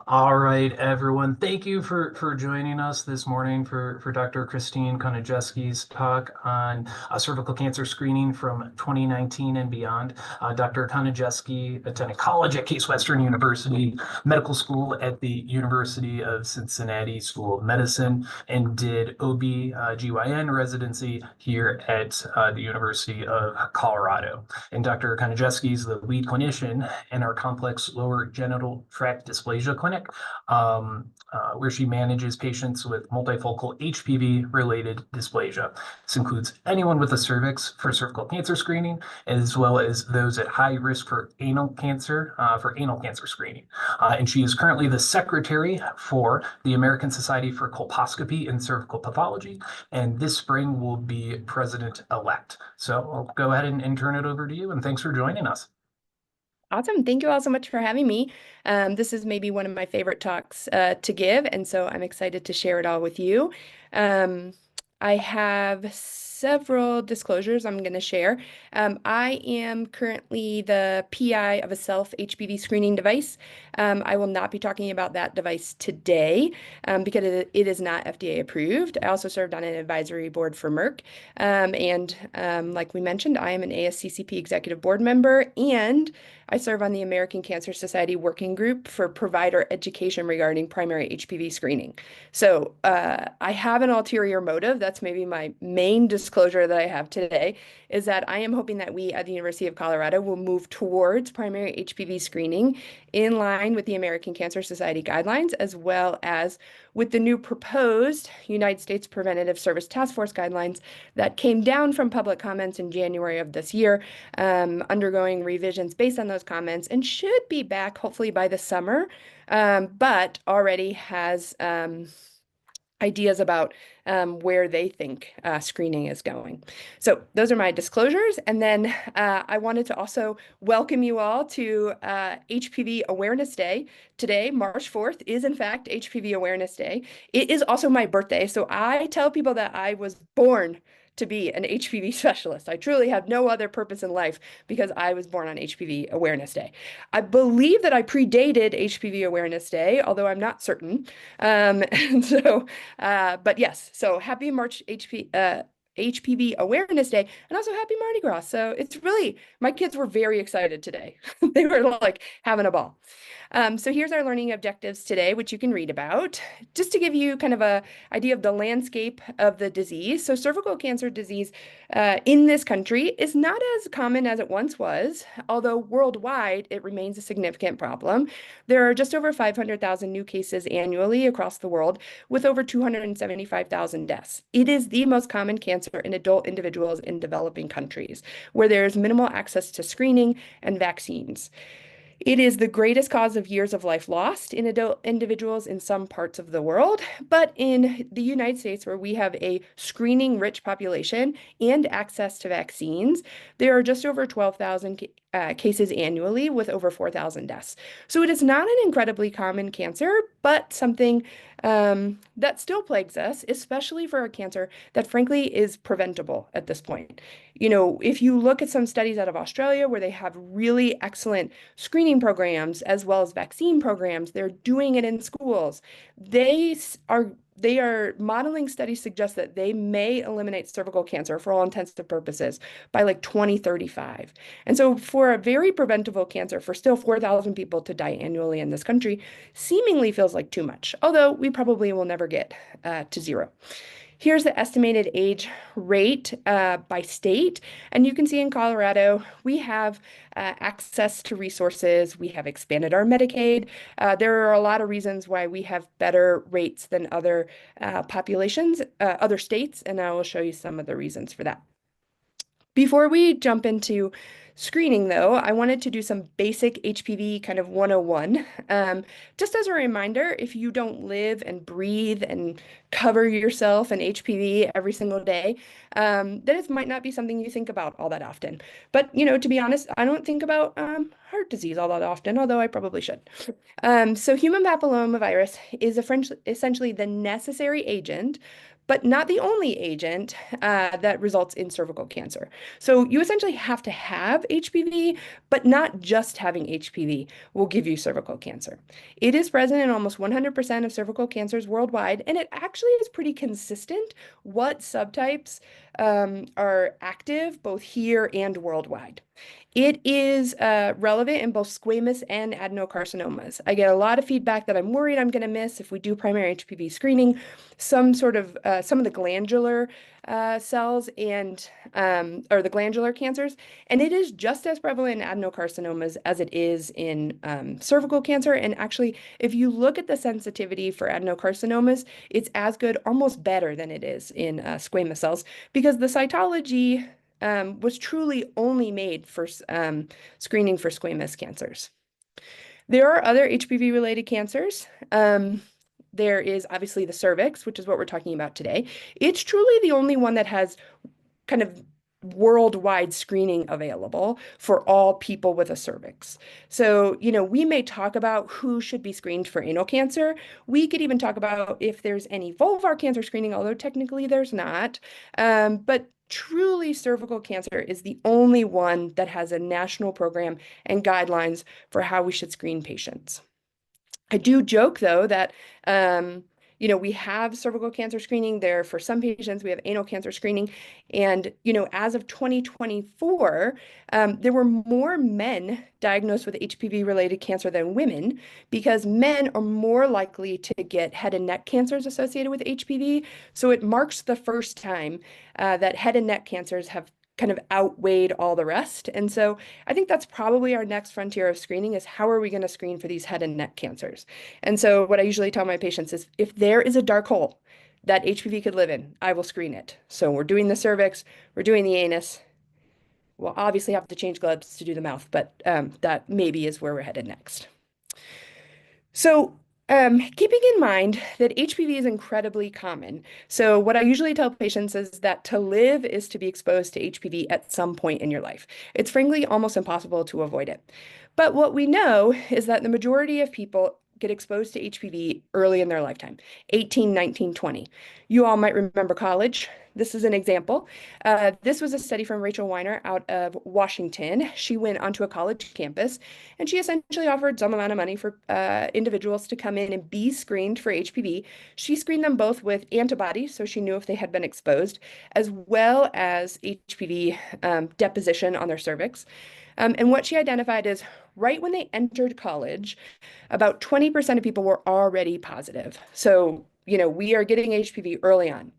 All right, everyone. Thank you for joining us this morning for Dr. Christine Conageski's talk on cervical cancer screening from 2019 and beyond. Dr. Conageski attended college at Case Western University, medical school at the University of Cincinnati School of Medicine, and did OB/GYN residency here at the University of Colorado. And Dr. Konajeski is the lead clinician in our complex lower genital tract dysplasia clinic, where she manages patients with multifocal HPV-related dysplasia. This includes anyone with a cervix for cervical cancer screening, as well as those at high risk for anal cancer screening. And she is currently the secretary for the American Society for Colposcopy and Cervical Pathology, and this spring will be president-elect. So I'll go ahead and turn it over to you, and thanks for joining us. Awesome. Thank you all so much for having me. This is maybe one of my favorite talks to give, and so I'm excited to share it all with you. I have several disclosures I'm going to share. I am currently the PI of a self-HPV screening device. I will not be talking about that device today because it is not FDA approved. I also served on an advisory board for Merck. Like we mentioned, I am an ASCCP executive board member, and I serve on the American Cancer Society Working Group for provider education regarding primary HPV screening. So I have an ulterior motive. That's maybe my main disclosure that I have today, is that I am hoping that we at the University of Colorado will move towards primary HPV screening in line with the American Cancer Society guidelines, as well as with the new proposed United States Preventative Service Task Force guidelines that came down from public comments in January of this year, undergoing revisions based on those comments, and should be back hopefully by the summer, but already has ideas about where they think screening is going. So those are my disclosures. And then I wanted to also welcome you all to HPV Awareness Day. Today, March 4th, is in fact HPV Awareness Day. It is also my birthday. So I tell people that I was born to be an HPV specialist. I truly have no other purpose in life because I was born on HPV Awareness Day. I believe that I predated HPV Awareness Day, although I'm not certain. But yes, so happy March HPV Awareness Day, and also happy Mardi Gras. So it's really, my kids were very excited today. They were like having a ball. So here's our learning objectives today, which you can read about, just to give you kind of a idea of the landscape of the disease. So cervical cancer disease in this country is not as common as it once was, although worldwide it remains a significant problem. There are just over 500,000 new cases annually across the world, with over 275,000 deaths. It is the most common cancer in adult individuals in developing countries, where there is minimal access to screening and vaccines. It is the greatest cause of years of life lost in adult individuals in some parts of the world, but in the United States, where we have a screening-rich population and access to vaccines, there are just over 12,000 cases annually with over 4,000 deaths. So it is not an incredibly common cancer, but something that still plagues us, especially for a cancer that frankly is preventable at this point. You know, if you look at some studies out of Australia where they have really excellent screening programs as well as vaccine programs, they're doing it in schools. They are modeling studies suggest that they may eliminate cervical cancer for all intents and purposes by like 2035. And so for a very preventable cancer, for still 4,000 people to die annually in this country, seemingly feels like too much, although we probably will never get to zero. Here's the estimated age rate by state. And you can see in Colorado, we have access to resources. We have expanded our Medicaid. There are a lot of reasons why we have better rates than other populations, other states, and I will show you some of the reasons for that. Before we jump into screening, though, I wanted to do some basic HPV kind of 101. Just as a reminder, if you don't live and breathe and cover yourself in HPV every single day, then it might not be something you think about all that often. But, you know, to be honest, I don't think about heart disease all that often, although I probably should. So human papillomavirus is essentially the necessary agent but not the only agent that results in cervical cancer. So you essentially have to have HPV, but not just having HPV will give you cervical cancer. It is present in almost 100% of cervical cancers worldwide, and it actually is pretty consistent what subtypes are active both here and worldwide. It is relevant in both squamous and adenocarcinomas. I get a lot of feedback that I'm worried I'm going to miss if we do primary HPV screening, some of the glandular cells and or the glandular cancers, and it is just as prevalent in adenocarcinomas as it is in cervical cancer. And actually, if you look at the sensitivity for adenocarcinomas, it's as good, almost better than it is in squamous cells, because the cytology was truly only made for screening for squamous cancers. There are other HPV-related cancers. There is obviously the cervix, which is what we're talking about today. It's truly the only one that has kind of worldwide screening available for all people with a cervix. So, we may talk about who should be screened for anal cancer. We could even talk about if there's any vulvar cancer screening, although technically there's not. But truly, cervical cancer is the only one that has a national program and guidelines for how we should screen patients. I do joke, though, that we have cervical cancer screening there for some patients. We have anal cancer screening. And, as of 2024, there were more men diagnosed with HPV-related cancer than women, because men are more likely to get head and neck cancers associated with HPV. So it marks the first time that head and neck cancers have kind of outweighed all the rest. And so I think that's probably our next frontier of screening, is how are we going to screen for these head and neck cancers? And so what I usually tell my patients is, if there is a dark hole that HPV could live in, I will screen it. So we're doing the cervix, we're doing the anus. We'll obviously have to change gloves to do the mouth, but that maybe is where we're headed next. So keeping in mind that HPV is incredibly common. So what I usually tell patients is that to live is to be exposed to HPV at some point in your life. It's frankly almost impossible to avoid it. But what we know is that the majority of people get exposed to HPV early in their lifetime, 18, 19, 20. You all might remember college. This is an example. This was a study from Rachel Weiner out of Washington. She went onto a college campus, and she essentially offered some amount of money for individuals to come in and be screened for HPV. She screened them both with antibodies, so she knew if they had been exposed, as well as HPV deposition on their cervix. And what she identified is, right when they entered college, about 20% of people were already positive. So, we are getting HPV early on.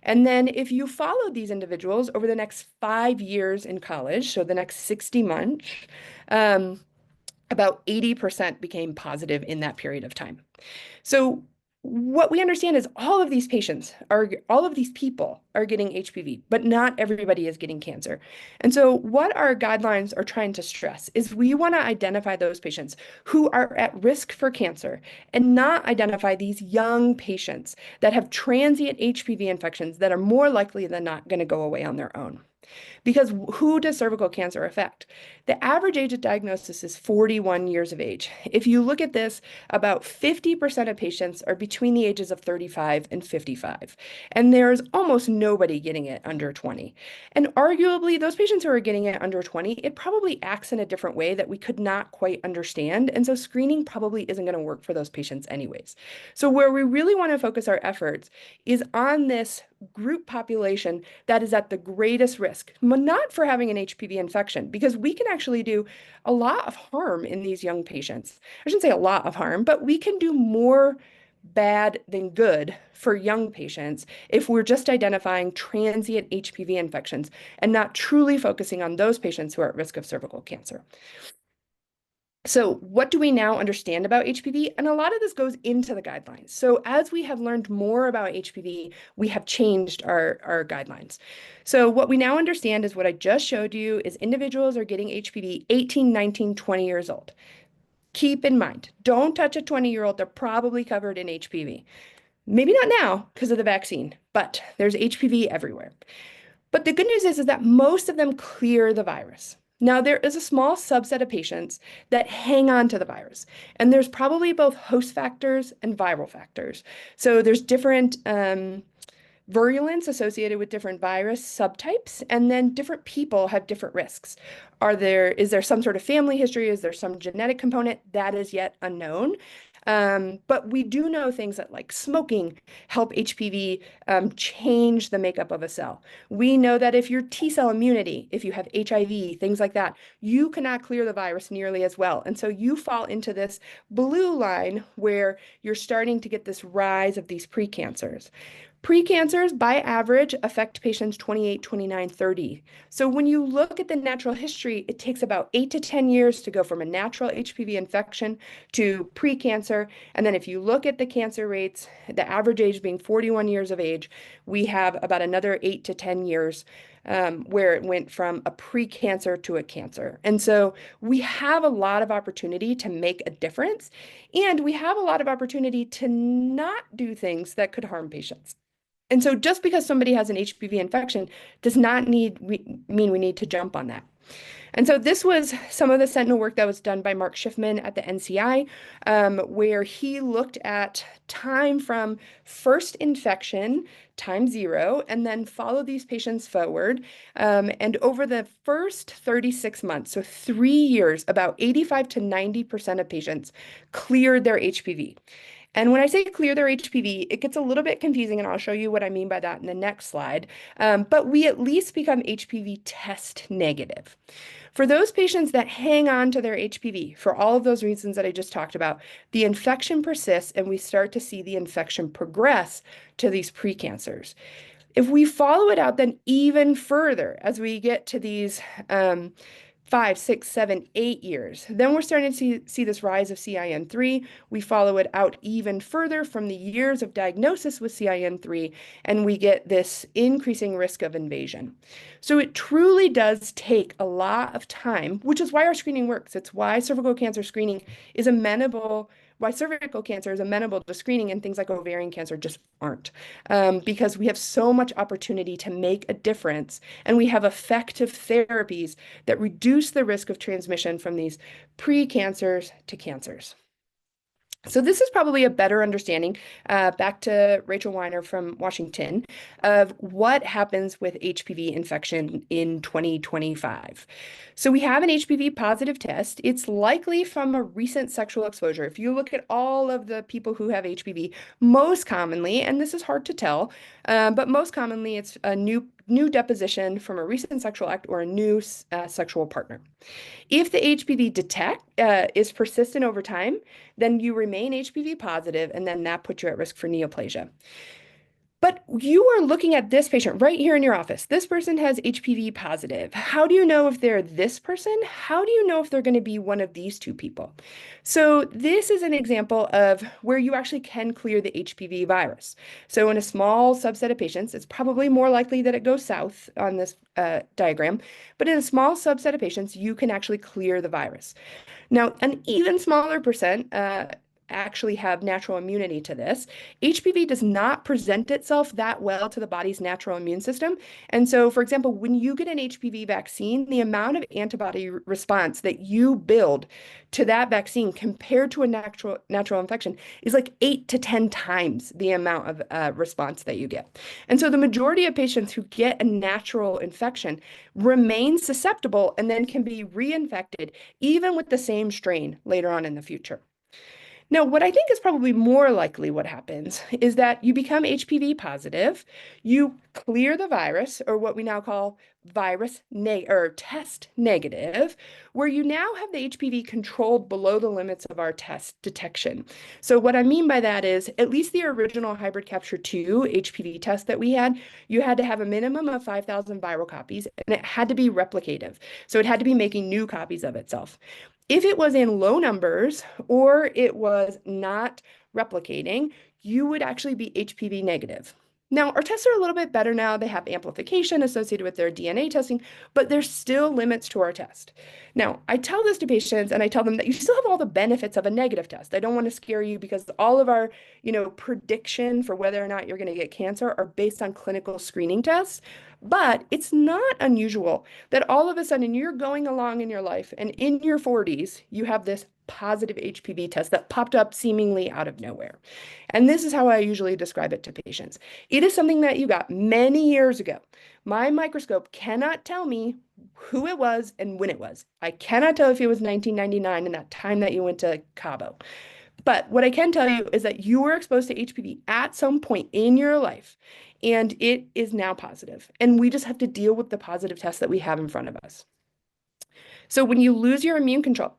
And then if you followed these individuals over the next 5 years in college, so the next 60 months, about 80% became positive in that period of time. So what we understand is all of these people are getting HPV, but not everybody is getting cancer. And so what our guidelines are trying to stress is, we want to identify those patients who are at risk for cancer, and not identify these young patients that have transient HPV infections that are more likely than not going to go away on their own. Because who does cervical cancer affect? The average age of diagnosis is 41 years of age. If you look at this, about 50% of patients are between the ages of 35 and 55. And there's almost nobody getting it under 20. And arguably, those patients who are getting it under 20, it probably acts in a different way that we could not quite understand. And so screening probably isn't going to work for those patients anyways. So where we really want to focus our efforts is on this group population that is at the greatest risk, not for having an HPV infection, because we can actually do a lot of harm in these young patients. I shouldn't say a lot of harm, but we can do more bad than good for young patients if we're just identifying transient HPV infections and not truly focusing on those patients who are at risk of cervical cancer. So what do we now understand about HPV? And a lot of this goes into the guidelines. So as we have learned more about HPV, we have changed our guidelines. So what we now understand is what I just showed you, is individuals are getting HPV 18, 19, 20 years old. Keep in mind, don't touch a 20-year-old. They're probably covered in HPV. Maybe not now because of the vaccine, but there's HPV everywhere. But the good news is that most of them clear the virus. Now, there is a small subset of patients that hang on to the virus, and there's probably both host factors and viral factors. So there's different virulence associated with different virus subtypes, and then different people have different risks. Is there some sort of family history? Is there some genetic component? That is yet unknown. But we do know things that like smoking help HPV change the makeup of a cell. We know that if your T cell immunity, if you have HIV, things like that, you cannot clear the virus nearly as well. And so you fall into this blue line where you're starting to get this rise of these precancers. Precancers, by average, affect patients 28, 29, 30. So when you look at the natural history, it takes about 8 to 10 years to go from a natural HPV infection to precancer. And then if you look at the cancer rates, the average age being 41 years of age, we have about another 8 to 10 years where it went from a precancer to a cancer. And so we have a lot of opportunity to make a difference, and we have a lot of opportunity to not do things that could harm patients. And so just because somebody has an HPV infection does not mean we need to jump on that. And so this was some of the sentinel work that was done by Mark Schiffman at the NCI, where he looked at time from first infection, time 0, and then followed these patients forward. And over the first 36 months, so 3 years, about 85 to 90% of patients cleared their HPV. And when I say clear their HPV, it gets a little bit confusing, and I'll show you what I mean by that in the next slide. But we at least become HPV test negative. For those patients that hang on to their HPV, for all of those reasons that I just talked about, the infection persists and we start to see the infection progress to these precancers. If we follow it out then even further as we get to these 5, 6, 7, 8 years. Then we're starting to see this rise of CIN3. We follow it out even further from the years of diagnosis with CIN3, and we get this increasing risk of invasion. So it truly does take a lot of time, which is why our screening works. It's why cervical cancer screening is amenable why cervical cancer is amenable to screening and things like ovarian cancer just aren't, because we have so much opportunity to make a difference, and we have effective therapies that reduce the risk of transmission from these pre-cancers to cancers. So this is probably a better understanding, back to Rachel Weiner from Washington, of what happens with HPV infection in 2025. So we have an HPV positive test. It's likely from a recent sexual exposure. If you look at all of the people who have HPV, most commonly, and this is hard to tell, but most commonly it's a new deposition from a recent sexual act or a new sexual partner. If the HPV is persistent over time, then you remain HPV positive, and then that puts you at risk for neoplasia. But you are looking at this patient right here in your office. This person has HPV positive. How do you know if they're this person? How do you know if they're going to be one of these two people? So this is an example of where you actually can clear the HPV virus. So in a small subset of patients, it's probably more likely that it goes south on this diagram, but in a small subset of patients, you can actually clear the virus. Now, an even smaller percent actually have natural immunity to this. HPV does not present itself that well to the body's natural immune system. And so, for example, when you get an HPV vaccine, the amount of antibody response that you build to that vaccine compared to a natural infection is like 8 to 10 times the amount of response that you get. And so the majority of patients who get a natural infection remain susceptible and then can be reinfected even with the same strain later on in the future. Now, what I think is probably more likely what happens is that you become HPV positive, you clear the virus, or what we now call test negative, where you now have the HPV controlled below the limits of our test detection. So what I mean by that is, at least the original hybrid capture 2 HPV test that we had, you had to have a minimum of 5,000 viral copies, and it had to be replicative. So it had to be making new copies of itself. If it was in low numbers or it was not replicating, you would actually be HPV negative. Now, our tests are a little bit better now. They have amplification associated with their DNA testing, but there's still limits to our test. Now, I tell this to patients and I tell them that you still have all the benefits of a negative test. I don't want to scare you because all of our, prediction for whether or not you're going to get cancer are based on clinical screening tests. But it's not unusual that all of a sudden you're going along in your life and in your 40s, you have this positive HPV test that popped up seemingly out of nowhere. And this is how I usually describe it to patients. It is something that you got many years ago. My microscope cannot tell me who it was and when it was. I cannot tell if it was 1999 and that time that you went to Cabo. But what I can tell you is that you were exposed to HPV at some point in your life, and it is now positive. And we just have to deal with the positive test that we have in front of us. So when you lose your immune control,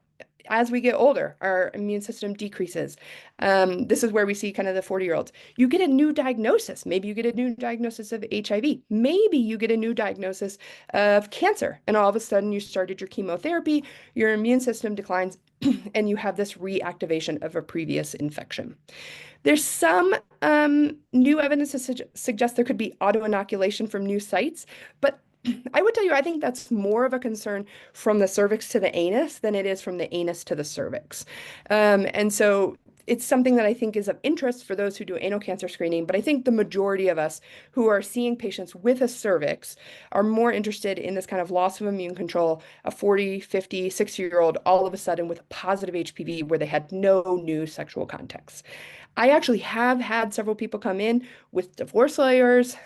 as we get older, our immune system decreases. This is where we see kind of the 40-year-olds. You get a new diagnosis. Maybe you get a new diagnosis of HIV. Maybe you get a new diagnosis of cancer. And all of a sudden you started your chemotherapy, your immune system declines, and you have this reactivation of a previous infection. There's some new evidence to suggest there could be autoinoculation from new sites, but I would tell you, I think that's more of a concern from the cervix to the anus than it is from the anus to the cervix. And so it's something that I think is of interest for those who do anal cancer screening, but I think the majority of us who are seeing patients with a cervix are more interested in this kind of loss of immune control, a 40, 50, 60-year-old all of a sudden with a positive HPV where they had no new sexual contacts. I actually have had several people come in with divorce lawyers,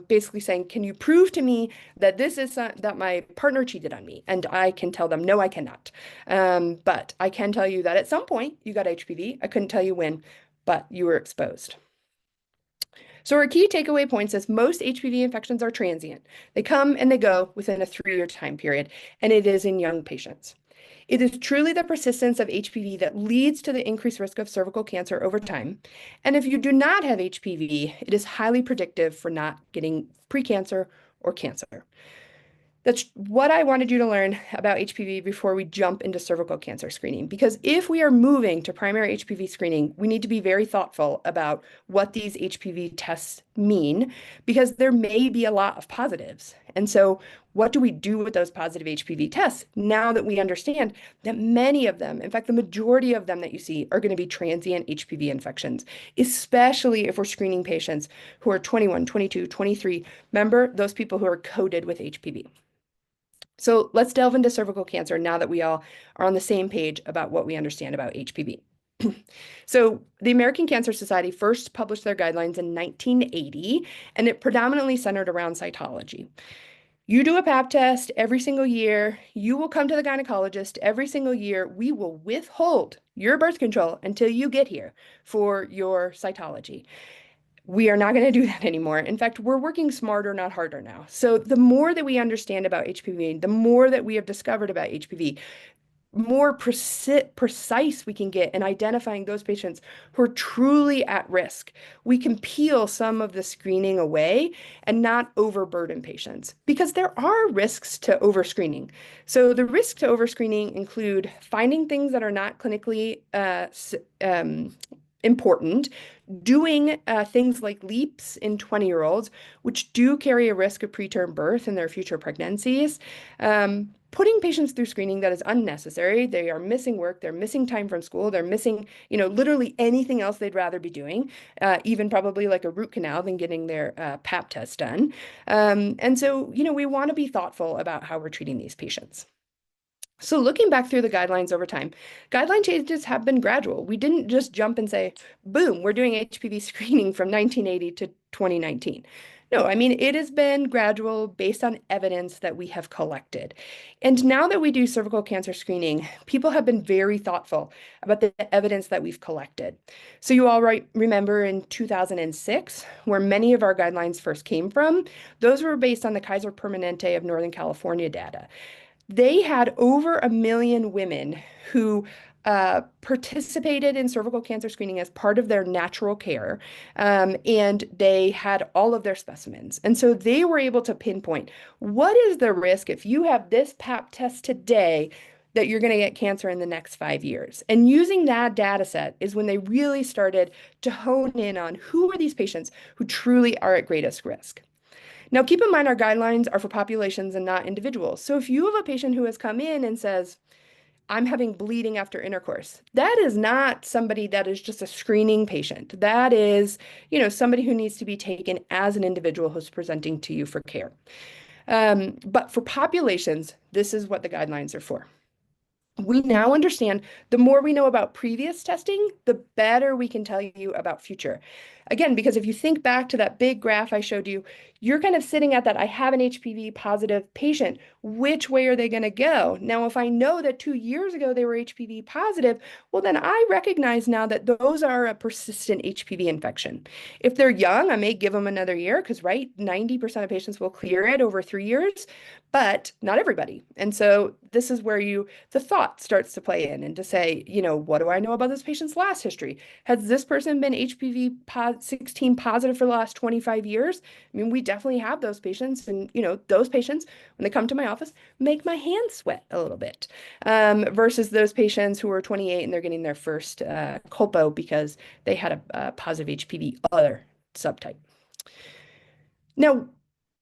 basically saying, can you prove to me that this is that my partner cheated on me? And I can tell them, no, I cannot. But I can tell you that at some point you got HPV. I couldn't tell you when, but you were exposed. So our key takeaway points is most HPV infections are transient. They come and they go within a 3-year time period, and it is in young patients. It is truly the persistence of HPV that leads to the increased risk of cervical cancer over time. And if you do not have HPV, it is highly predictive for not getting precancer or cancer. That's what I wanted you to learn about HPV before we jump into cervical cancer screening. Because if we are moving to primary HPV screening, we need to be very thoughtful about what these HPV tests mean, because there may be a lot of positives. And so what do we do with those positive HPV tests now that we understand that many of them, in fact, the majority of them that you see are going to be transient HPV infections, especially if we're screening patients who are 21, 22, 23. Remember, those people who are coded with HPV. So let's delve into cervical cancer now that we all are on the same page about what we understand about HPV. So the American Cancer Society first published their guidelines in 1980, and it predominantly centered around cytology. You do a pap test every single year. You will come to the gynecologist every single year. We will withhold your birth control until you get here for your cytology. We are not going to do that anymore. In fact, we're working smarter, not harder now. So the more that we understand about HPV, the more that we have discovered about HPV, more precise we can get in identifying those patients who are truly at risk. We can peel some of the screening away and not overburden patients, because there are risks to overscreening. So the risks to overscreening include finding things that are not clinically important, doing things like leaps in 20-year-olds, which do carry a risk of preterm birth in their future pregnancies, putting patients through screening that is unnecessary. They are missing work, they're missing time from school, they're missing, literally anything else they'd rather be doing, even probably like a root canal than getting their pap test done. And so, we want to be thoughtful about how we're treating these patients. So looking back through the guidelines over time, guideline changes have been gradual. We didn't just jump and say, boom, we're doing HPV screening from 1980 to 2019. No, I mean, it has been gradual based on evidence that we have collected. And now that we do cervical cancer screening, people have been very thoughtful about the evidence that we've collected. So you all remember in 2006, where many of our guidelines first came from, those were based on the Kaiser Permanente of Northern California data. They had over 1 million women who participated in cervical cancer screening as part of their natural care, and they had all of their specimens. And so they were able to pinpoint what is the risk if you have this pap test today that you're going to get cancer in the next 5 years. And using that data set is when they really started to hone in on who are these patients who truly are at greatest risk. Now, keep in mind our guidelines are for populations and not individuals. So if you have a patient who has come in and says, I'm having bleeding after intercourse, that is not somebody that is just a screening patient. That is, somebody who needs to be taken as an individual who's presenting to you for care. But for populations, this is what the guidelines are for. We now understand the more we know about previous testing, the better we can tell you about future. Again, because if you think back to that big graph I showed you, you're kind of sitting at that, I have an HPV positive patient. Which way are they going to go? Now, if I know that 2 years ago they were HPV positive, well, then I recognize now that those are a persistent HPV infection. If they're young, I may give them another year because, right, 90% of patients will clear it over 3 years, but not everybody. And so this is where the thought starts to play in and to say, what do I know about this patient's last history? Has this person been HPV 16 positive for the last 25 years? I mean, we definitely have those patients. And, those patients, when they come to my office, make my hands sweat a little bit versus those patients who are 28 and they're getting their first colpo because they had a positive HPV other subtype. Now,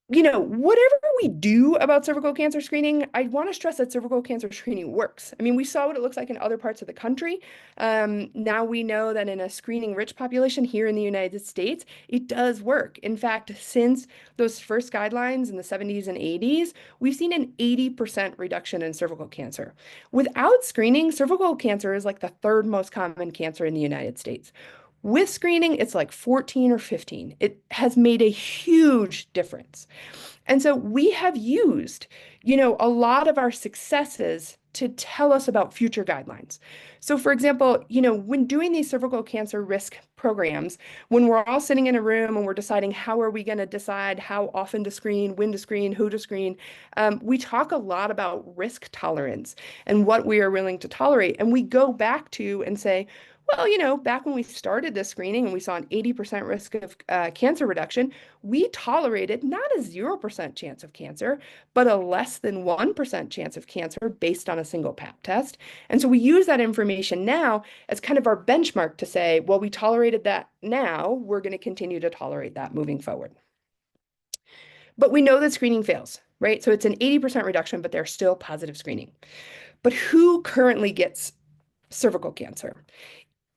whatever we do about cervical cancer screening, I want to stress that cervical cancer screening works. I mean, we saw what it looks like in other parts of the country. Now we know that in a screening-rich population here in the United States, it does work. In fact, since those first guidelines in the 70s and 80s, we've seen an 80% reduction in cervical cancer. Without screening, cervical cancer is like the third most common cancer in the United States. With screening, it's like 14 or 15. It has made a huge difference. And so we have used, a lot of our successes to tell us about future guidelines. So for example, when doing these cervical cancer risk programs, when we're all sitting in a room and we're deciding how are we going to decide how often to screen, when to screen, who to screen, we talk a lot about risk tolerance and what we are willing to tolerate. And we go back to and say, well, back when we started this screening and we saw an 80% risk of cancer reduction, we tolerated not a 0% chance of cancer, but a less than 1% chance of cancer based on a single pap test. And so we use that information now as kind of our benchmark to say, well, we tolerated that now, we're going to continue to tolerate that moving forward. But we know that screening fails, right? So it's an 80% reduction, but there's still positive screening. But who currently gets cervical cancer?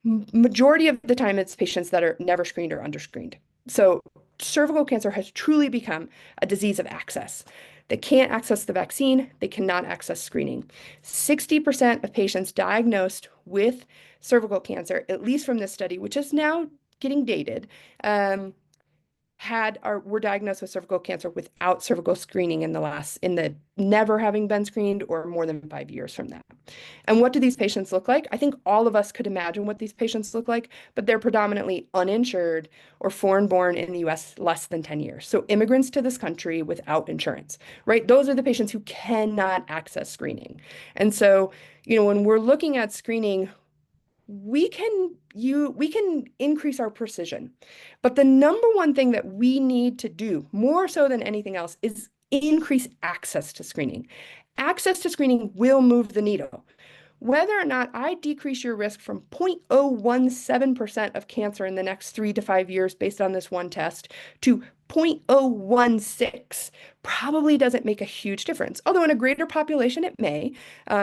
Majority of the time, it's patients that are never screened or underscreened. So cervical cancer has truly become a disease of access. They can't access the vaccine. They cannot access screening. 60% of patients diagnosed with cervical cancer, at least from this study, which is now getting dated, were diagnosed with cervical cancer without cervical screening in the never having been screened or more than 5 years from that. And what do these patients look like? I think all of us could imagine what these patients look like, but they're predominantly uninsured or foreign born in the US less than 10 years. So immigrants to this country without insurance, right? Those are the patients who cannot access screening. And so, when we're looking at screening, we can increase our precision. But the number one thing that we need to do, more so than anything else, is increase access to screening. Access to screening will move the needle. Whether or not I decrease your risk from 0.017% of cancer in the next 3 to 5 years based on this one test to 0.016 probably doesn't make a huge difference. Although in a greater population, it may,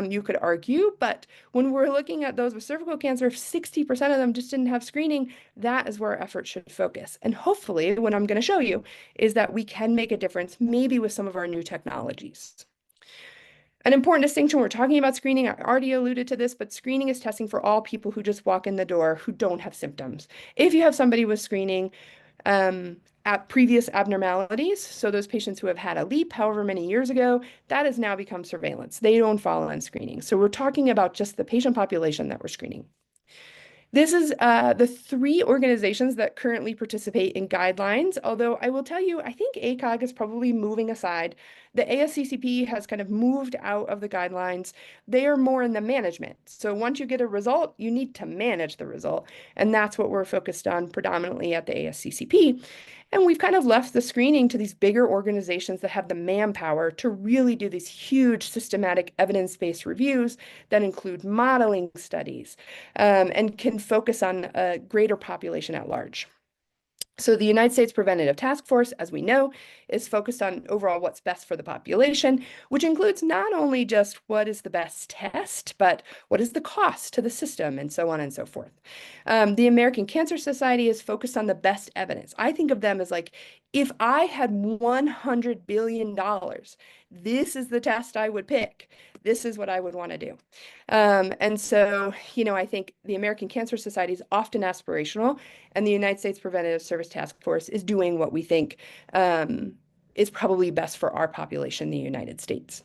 you could argue. But when we're looking at those with cervical cancer, if 60% of them just didn't have screening, that is where our effort should focus. And hopefully, what I'm going to show you is that we can make a difference, maybe with some of our new technologies. An important distinction, we're talking about screening, I already alluded to this, but screening is testing for all people who just walk in the door who don't have symptoms. If you have somebody with screening at previous abnormalities, so those patients who have had a leap however many years ago, that has now become surveillance. They don't fall on screening. So we're talking about just the patient population that we're screening. This is the 3 organizations that currently participate in guidelines, although I will tell you, I think ACOG is probably moving aside. The ASCCP has kind of moved out of the guidelines. They are more in the management. So once you get a result, you need to manage the result. And that's what we're focused on predominantly at the ASCCP. And we've kind of left the screening to these bigger organizations that have the manpower to really do these huge systematic evidence-based reviews that include modeling studies and can focus on a greater population at large. So the United States Preventative Task Force, as we know, is focused on overall what's best for the population, which includes not only just what is the best test, but what is the cost to the system and so on and so forth. The American Cancer Society is focused on the best evidence. I think of them as like, if I had $100 billion, this is the test I would pick. this is what I would want to do. And so, I think the American Cancer Society is often aspirational, and the United States Preventive Service Task Force is doing what we think is probably best for our population in the United States.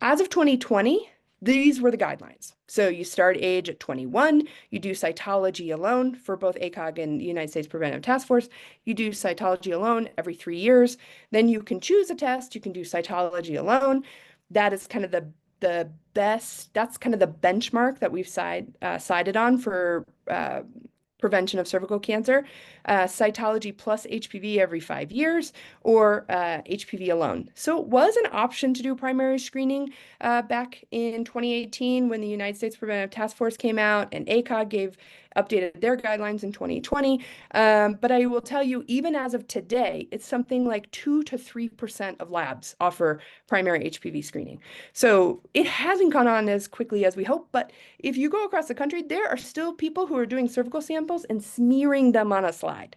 As of 2020, these were the guidelines. So you start age at 21, you do cytology alone for both ACOG and the United States Preventive Task Force. You do cytology alone every 3 years. Then you can choose a test, you can do cytology alone. That is kind of the best, that's kind of the benchmark that we've cited on for prevention of cervical cancer, cytology plus HPV every 5 years, or HPV alone. So it was an option to do primary screening back in 2018 when the United States Preventive Task Force came out and ACOG updated their guidelines in 2020. But I will tell you, even as of today, it's something like 2 to 3% of labs offer primary HPV screening. So it hasn't gone on as quickly as we hope, but if you go across the country, there are still people who are doing cervical samples and smearing them on a slide.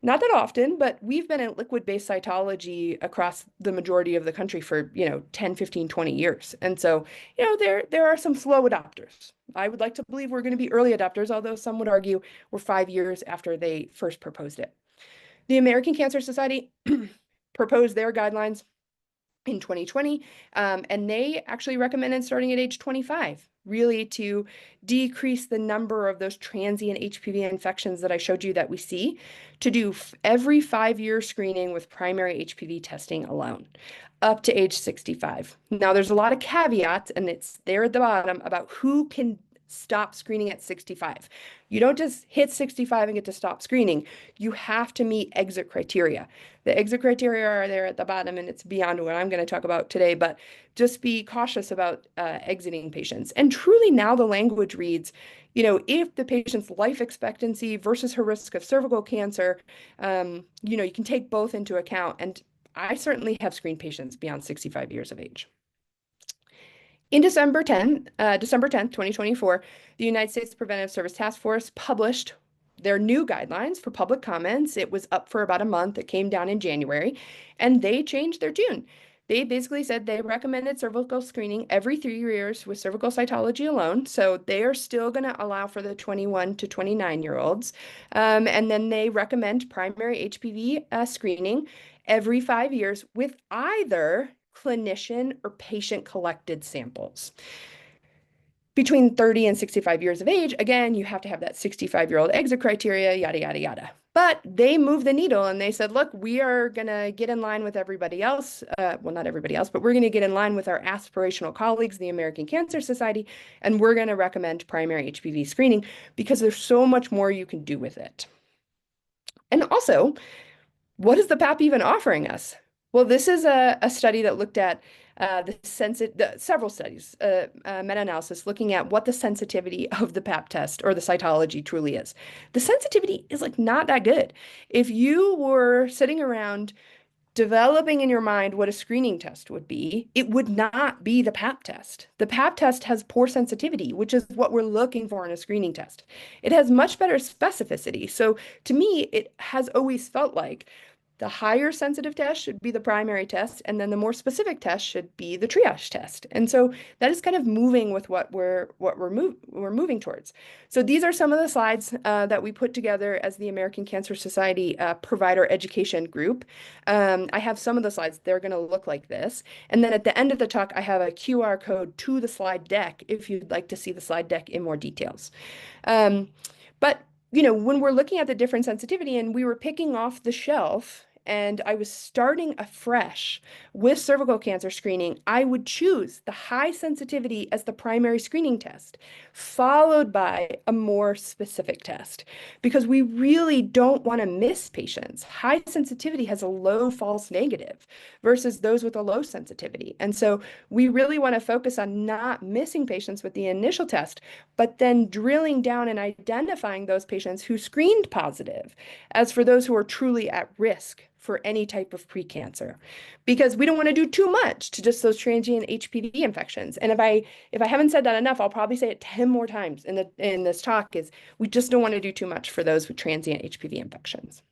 Not that often, but we've been in liquid-based cytology across the majority of the country for, 10, 15, 20 years. And so, there are some slow adopters. I would like to believe we're going to be early adopters, although some would argue we're 5 years after they first proposed it. The American Cancer Society proposed their guidelines in 2020, and they actually recommended starting at age 25, really to decrease the number of those transient HPV infections that I showed you that we see, to do every 5-year screening with primary HPV testing alone, up to age 65. Now, there's a lot of caveats, and it's there at the bottom about who can stop screening at 65. You don't just hit 65 and get to stop screening. You have to meet exit criteria. The exit criteria are there at the bottom, and it's beyond what I'm going to talk about today, but just be cautious about exiting patients. And truly now the language reads, if the patient's life expectancy versus her risk of cervical cancer, you can take both into account. And I certainly have screened patients beyond 65 years of age. In December 10th, 2024, the United States Preventive Service Task Force published their new guidelines for public comments. It was up for about a month. It came down in January, and they changed their tune. They basically said they recommended cervical screening every 3 years with cervical cytology alone. So they are still going to allow for the 21 to 29-year-olds. And then they recommend primary HPV screening every 5 years with either clinician or patient collected samples. Between 30 and 65 years of age, again, you have to have that 65-year-old exit criteria, yada, yada, yada. But they moved the needle and they said, look, we are going to get in line with everybody else. Well, not everybody else, but we're going to get in line with our aspirational colleagues, the American Cancer Society, and we're going to recommend primary HPV screening because there's so much more you can do with it. And also, what is the PAP even offering us? Well, this is a study that looked at several studies, meta-analysis looking at what the sensitivity of the PAP test or the cytology truly is. The sensitivity is not that good. If you were sitting around developing in your mind what a screening test would be, it would not be the PAP test. The PAP test has poor sensitivity, which is what we're looking for in a screening test. It has much better specificity. So to me, it has always felt like the higher sensitive test should be the primary test, and then the more specific test should be the triage test. And so that is kind of moving with what we're moving towards. So these are some of the slides that we put together as the American Cancer Society provider education group. I have some of the slides. They're going to look like this. And then at the end of the talk, I have a QR code to the slide deck if you'd like to see the slide deck in more details. But when we're looking at the different sensitivity and we were picking off the shelf and I was starting afresh with cervical cancer screening, I would choose the high sensitivity as the primary screening test, followed by a more specific test, because we really don't want to miss patients. High sensitivity has a low false negative versus those with a low sensitivity. And so we really want to focus on not missing patients with the initial test, but then drilling down and identifying those patients who screened positive as for those who are truly at risk for any type of precancer, because we don't want to do too much to just those transient HPV infections. And if I haven't said that enough, I'll probably say it 10 more times in this talk, is we just don't want to do too much for those with transient HPV infections.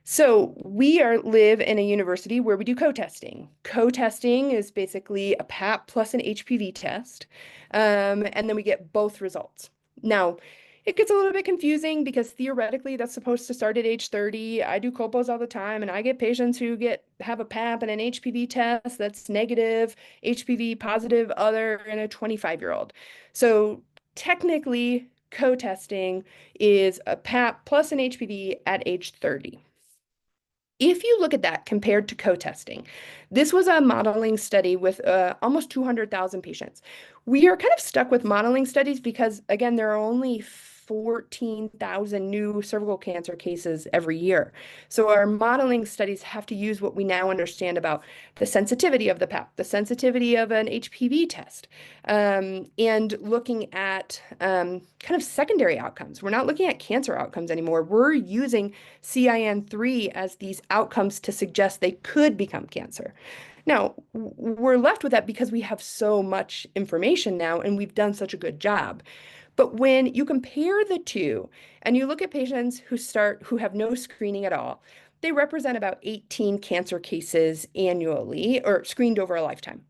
So live in a university where we do co-testing. Co-testing is basically a PAP plus an HPV test, and then we get both results. Now, it gets a little bit confusing because theoretically that's supposed to start at age 30. I do copos all the time, and I get patients who have a PAP and an HPV test that's negative, HPV positive, other, in a 25-year-old. So technically, co-testing is a PAP plus an HPV at age 30. If you look at that compared to co-testing, this was a modeling study with almost 200,000 patients. We are kind of stuck with modeling studies because, again, there are only 14,000 new cervical cancer cases every year. So our modeling studies have to use what we now understand about the sensitivity of the PAP, the sensitivity of an HPV test, and looking at kind of secondary outcomes. We're not looking at cancer outcomes anymore. We're using CIN3 as these outcomes to suggest they could become cancer. Now, we're left with that because we have so much information now and we've done such a good job. But when you compare the two and you look at patients who have no screening at all, they represent about 18 cancer cases annually or screened over a lifetime.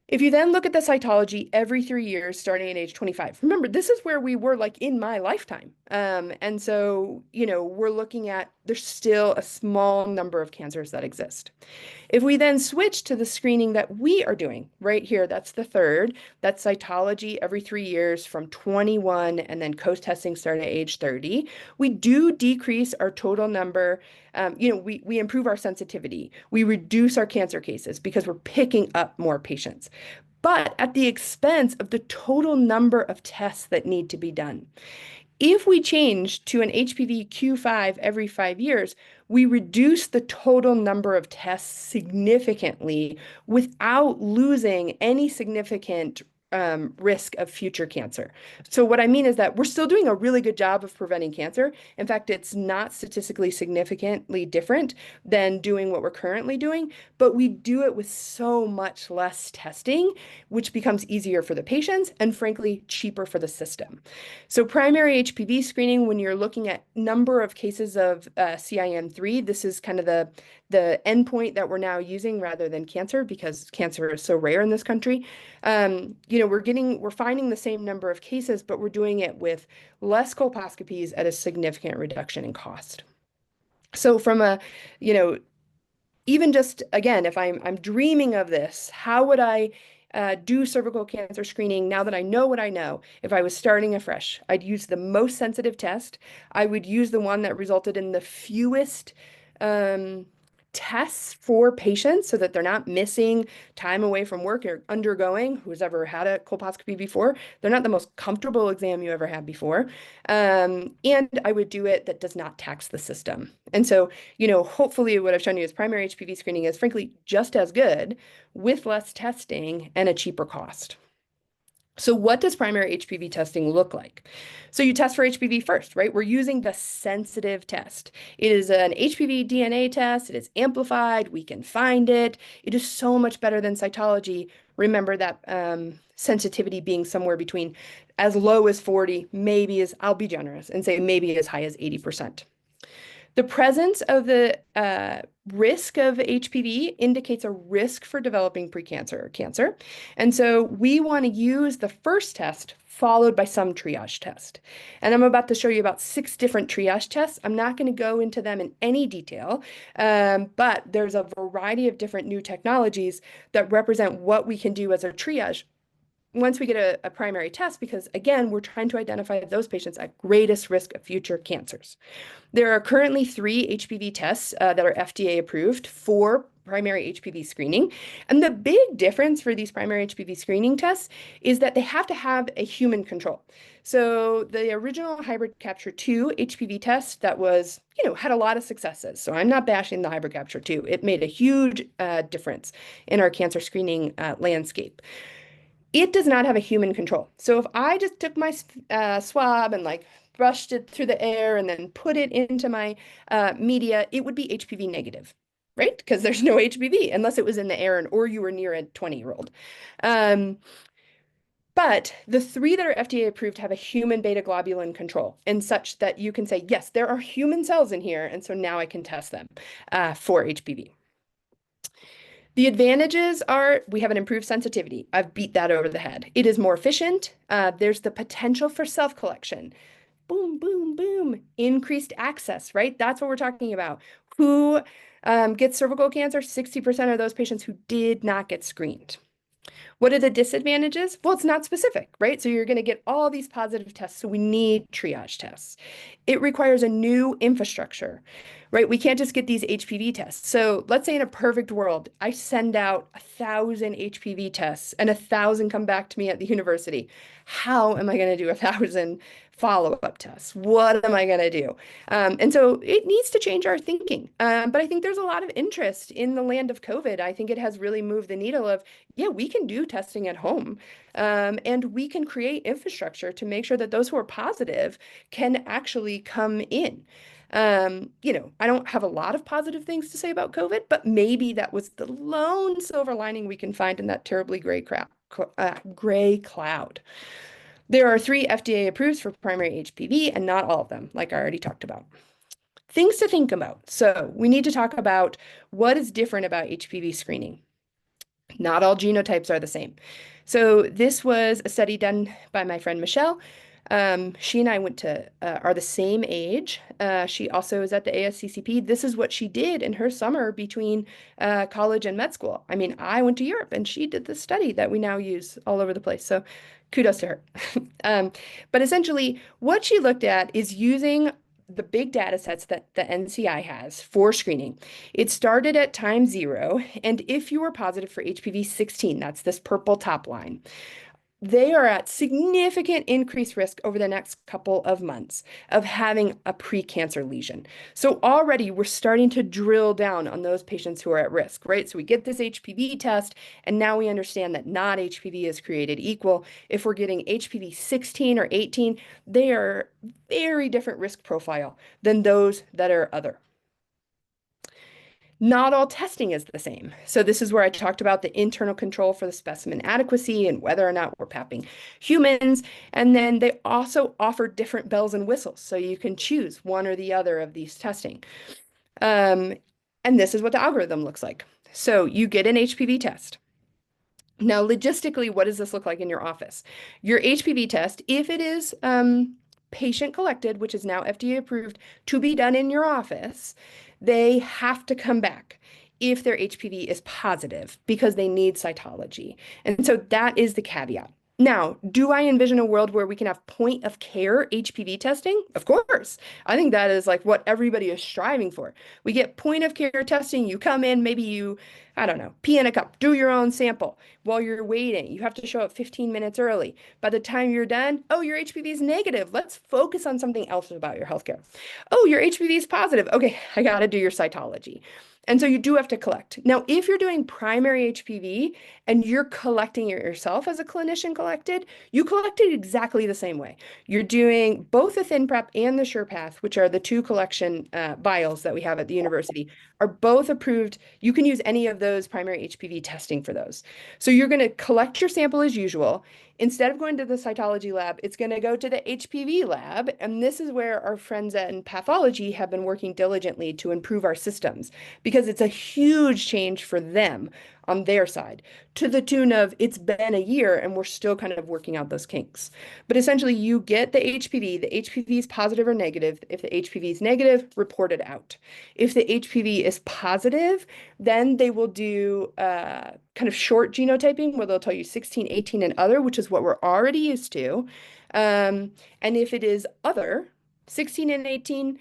If you then look at the cytology every 3 years, starting at age 25, remember, this is where we were like in my lifetime. And so, we're looking at there's still a small number of cancers that exist. If we then switch to the screening that we are doing right here, that's the third, that's cytology every 3 years from 21 and then co-testing starting at age 30, we do decrease our total number. We improve our sensitivity. We reduce our cancer cases because we're picking up more patients, but at the expense of the total number of tests that need to be done. If we change to an HPV Q5 every 5 years, we reduce the total number of tests significantly without losing any significant risk of future cancer. So what I mean is that we're still doing a really good job of preventing cancer. In fact, it's not statistically significantly different than doing what we're currently doing, but we do it with so much less testing, which becomes easier for the patients and frankly, cheaper for the system. So primary HPV screening, when you're looking at number of cases of CIN3, this is kind of the endpoint that we're now using rather than cancer because cancer is so rare in this country. We're finding the same number of cases, but we're doing it with less colposcopies at a significant reduction in cost. So from even just again, if I'm dreaming of this, how would I do cervical cancer screening now that I know what I know? If I was starting afresh, I'd use the most sensitive test. I would use the one that resulted in the fewest tests for patients so that they're not missing time away from work or undergoing, who's ever had a colposcopy before, they're not the most comfortable exam you ever had before. And I would do it that does not tax the system. And so, hopefully what I've shown you is primary HPV screening is frankly just as good with less testing and a cheaper cost. So what does primary HPV testing look like? So you test for HPV first, right? We're using the sensitive test. It is an HPV DNA test. It is amplified. We can find it. It is so much better than cytology. Remember that sensitivity being somewhere between as low as 40, I'll be generous and say maybe as high as 80%. The presence of the risk of HPV indicates a risk for developing precancer or cancer. And so we want to use the first test followed by some triage test. And I'm about to show you about 6 different triage tests. I'm not going to go into them in any detail, but there's a variety of different new technologies that represent what we can do as a triage once we get a primary test, because again, we're trying to identify those patients at greatest risk of future cancers. There are currently 3 HPV tests that are FDA approved for primary HPV screening. And the big difference for these primary HPV screening tests is that they have to have a human control. So the original Hybrid Capture 2 HPV test that was, had a lot of successes. So I'm not bashing the Hybrid Capture 2. It made a huge difference in our cancer screening landscape. It does not have a human control. So if I just took my swab and brushed it through the air and then put it into my media, it would be HPV negative, right? Because there's no HPV unless it was in the air or you were near a 20-year-old. But the three that are FDA approved have a human beta globulin control, and such that you can say, yes, there are human cells in here, and so now I can test them for HPV. The advantages are we have an improved sensitivity. I've beat that over the head. It is more efficient. There's the potential for self-collection. Boom, boom, boom. Increased access, right? That's what we're talking about. Who gets cervical cancer? 60% of those patients who did not get screened. What are the disadvantages? Well, it's not specific, right? So you're going to get all these positive tests. So we need triage tests. It requires a new infrastructure, right? We can't just get these HPV tests. So let's say in a perfect world, I send out 1,000 HPV tests and 1,000 come back to me at the university. How am I going to do 1,000 follow-up tests? What am I going to do? And so it needs to change our thinking. But I think there's a lot of interest in the land of COVID. I think it has really moved the needle of, yeah, we can do testing at home. And we can create infrastructure to make sure that those who are positive can actually come in. I don't have a lot of positive things to say about COVID, but maybe that was the lone silver lining we can find in that terribly gray cloud. There are 3 FDA approved for primary HPV and not all of them, like I already talked about. Things to think about. So we need to talk about what is different about HPV screening. Not all genotypes are the same. So this was a study done by my friend Michelle. She and I are the same age. She also is at the ASCCP. This is what she did in her summer between college and med school. I mean, I went to Europe and she did the study that we now use all over the place. So kudos to her. But essentially, what she looked at is using the big data sets that the NCI has for screening. It started at time 0, and if you were positive for HPV 16, that's this purple top line, they are at significant increased risk over the next couple of months of having a precancer lesion. So already we're starting to drill down on those patients who are at risk, right? So we get this HPV test, and now we understand that not HPV is created equal. If we're getting HPV 16 or 18, they are very different risk profile than those that are other. Not all testing is the same. So this is where I talked about the internal control for the specimen adequacy and whether or not we're papping humans. And then they also offer different bells and whistles. So you can choose one or the other of these testing. And this is what the algorithm looks like. So you get an HPV test. Now, logistically, what does this look like in your office? Your HPV test, if it is patient collected, which is now FDA approved, to be done in your office, they have to come back if their HPV is positive because they need cytology. And so that is the caveat. Now, do I envision a world where we can have point of care HPV testing? Of course. I think that is like what everybody is striving for. We get point of care testing. You come in, maybe you, I don't know, pee in a cup, do your own sample. While you're waiting, you have to show up 15 minutes early. By the time you're done, oh, your HPV is negative. Let's focus on something else about your healthcare. Oh, your HPV is positive. Okay, I got to do your cytology. And so you do have to collect. Now, if you're doing primary HPV and you're collecting it yourself as a clinician collected, you collect it exactly the same way. You're doing both the ThinPrep and the SurePath, which are the 2 collection vials that we have at the university, are both approved. You can use any of those primary HPV testing for those. So you're going to collect your sample as usual. Instead of going to the cytology lab, it's going to go to the HPV lab. And this is where our friends in pathology have been working diligently to improve our systems because it's a huge change for them on their side to the tune of it's been a year and we're still kind of working out those kinks. But essentially you get the HPV is positive or negative. If the HPV is negative, report it out. If the HPV is positive, then they will do kind of short genotyping where they'll tell you 16, 18 and other, which is what we're already used to. And if it is other, 16 and 18,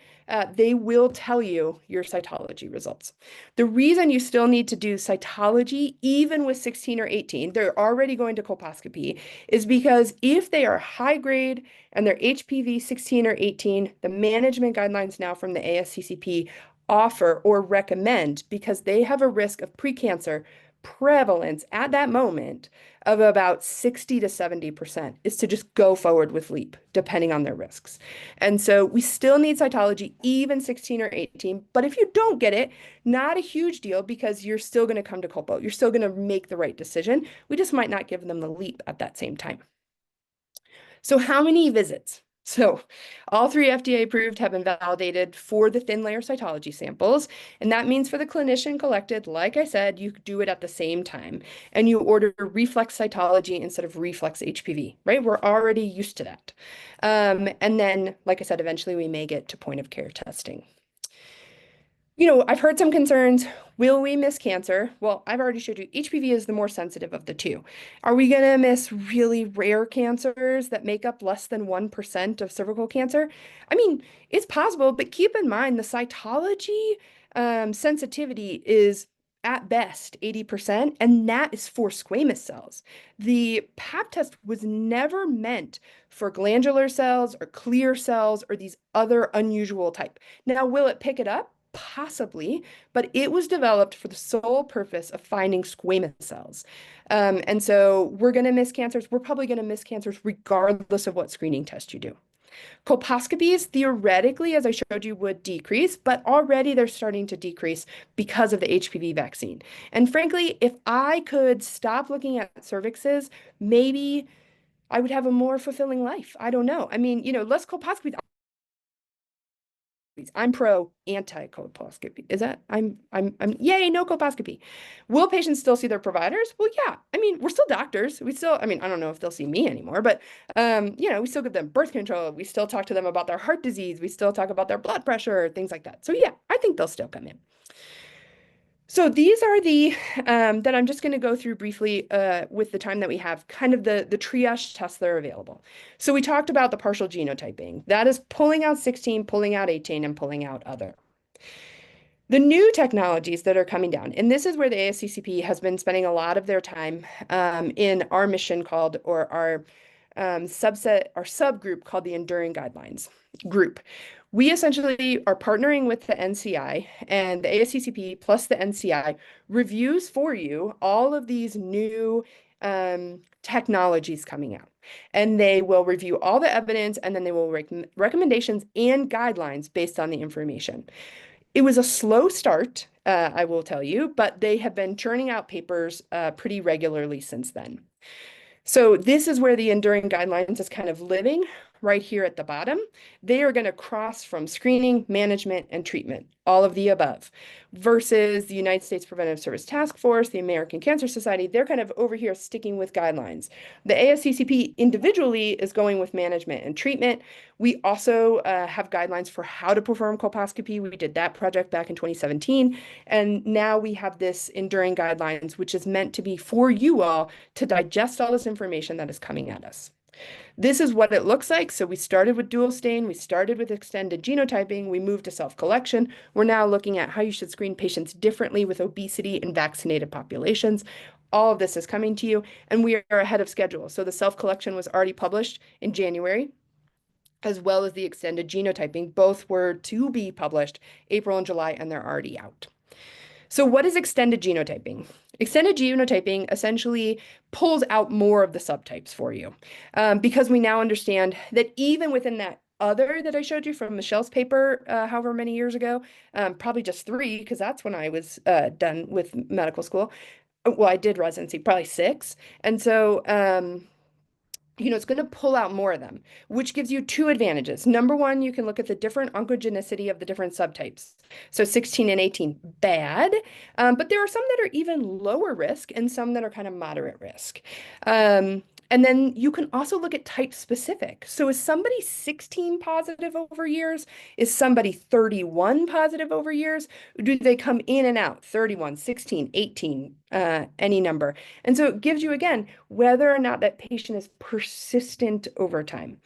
they will tell you your cytology results. The reason you still need to do cytology, even with 16 or 18, they're already going to colposcopy, is because if they are high grade and they're HPV 16 or 18, the management guidelines now from the ASCCP offer or recommend, because they have a risk of precancer prevalence at that moment of about 60 to 70%, is to just go forward with LEAP, depending on their risks. And so we still need cytology, even 16 or 18. But if you don't get it, not a huge deal because you're still going to come to colpo. You're still going to make the right decision. We just might not give them the LEAP at that same time. So how many visits? So all three FDA approved have been validated for the thin layer cytology samples. And that means for the clinician collected, like I said, you do it at the same time and you order reflex cytology instead of reflex HPV, right? We're already used to that. And then, like I said, eventually we may get to point of care testing. I've heard some concerns. Will we miss cancer? Well, I've already showed you HPV is the more sensitive of the two. Are we going to miss really rare cancers that make up less than 1% of cervical cancer? I mean, it's possible, but keep in mind the cytology sensitivity is at best 80%, and that is for squamous cells. The Pap test was never meant for glandular cells or clear cells or these other unusual type. Now, will it pick it up? Possibly, but it was developed for the sole purpose of finding squamous cells. And so we're going to miss cancers. We're probably going to miss cancers regardless of what screening test you do. Colposcopies, theoretically, as I showed you, would decrease, but already they're starting to decrease because of the HPV vaccine. And frankly, if I could stop looking at cervixes, maybe I would have a more fulfilling life. I don't know. I mean, less colposcopies. I'm pro anti-colposcopy. Is that I'm yay, no colposcopy. Will patients still see their providers? Well, yeah. I mean, we're still doctors. I mean, I don't know if they'll see me anymore, but we still give them birth control. We still talk to them about their heart disease. We still talk about their blood pressure, things like that. So yeah, I think they'll still come in. So these are the that I'm just going to go through briefly with the time that we have, kind of the triage tests that are available. So we talked about the partial genotyping. That is pulling out 16, pulling out 18, and pulling out other. The new technologies that are coming down, and this is where the ASCCP has been spending a lot of their time in our mission called, or our subgroup called the Enduring Guidelines group. We essentially are partnering with the NCI, and the ASCCP plus the NCI reviews for you all of these new technologies coming out. And they will review all the evidence, and then they will make recommendations and guidelines based on the information. It was a slow start, I will tell you, but they have been churning out papers pretty regularly since then. So this is where the Enduring Guidelines is kind of living, right here at the bottom. They are going to cross from screening, management, and treatment, all of the above, versus the United States Preventive Service Task Force, the American Cancer Society. They're kind of over here sticking with guidelines. The ASCCP individually is going with management and treatment. We also have guidelines for how to perform colposcopy. We did that project back in 2017. And now we have this Enduring Guidelines, which is meant to be for you all to digest all this information that is coming at us. This is what it looks like. So we started with dual stain, we started with extended genotyping, we moved to self-collection. We're now looking at how you should screen patients differently with obesity in vaccinated populations. All of this is coming to you, and we are ahead of schedule. So the self-collection was already published in January, as well as the extended genotyping. Both were to be published April and July, and they're already out. So what is extended genotyping? Extended genotyping essentially pulls out more of the subtypes for you because we now understand that even within that other that I showed you from Michelle's paper, however many years ago, probably just 3, because that's when I was done with medical school. Well, I did residency, probably 6. And so it's going to pull out more of them, which gives you 2 advantages. Number one, you can look at the different oncogenicity of the different subtypes. So 16 and 18, bad, but there are some that are even lower risk and some that are kind of moderate risk. And then you can also look at type specific. So is somebody 16 positive over years? Is somebody 31 positive over years? Do they come in and out, 31, 16, 18, any number? And so it gives you, again, whether or not that patient is persistent over time.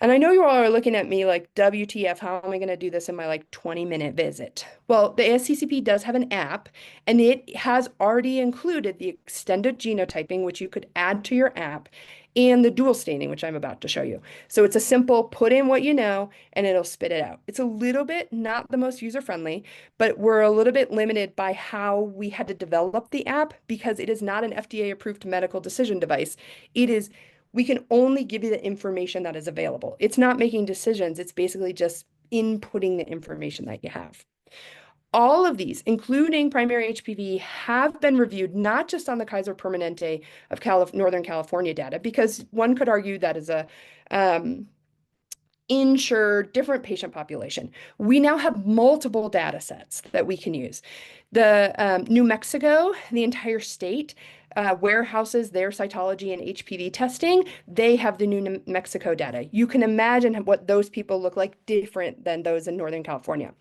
And I know you all are looking at me like, WTF, how am I going to do this in my 20-minute visit? Well, the ASCCP does have an app, and it has already included the extended genotyping, which you could add to your app, and the dual staining, which I'm about to show you. So it's a simple put in what you know, and it'll spit it out. It's a little bit not the most user-friendly, but we're a little bit limited by how we had to develop the app because it is not an FDA-approved medical decision device. We can only give you the information that is available. It's not making decisions. It's basically just inputting the information that you have. All of these, including primary HPV, have been reviewed not just on the Kaiser Permanente of Northern California data, because one could argue that is a insured, different patient population. We now have multiple data sets that we can use. The New Mexico, the entire state, warehouses their cytology and HPV testing. They have the New Mexico data. You can imagine what those people look like different than those in Northern California.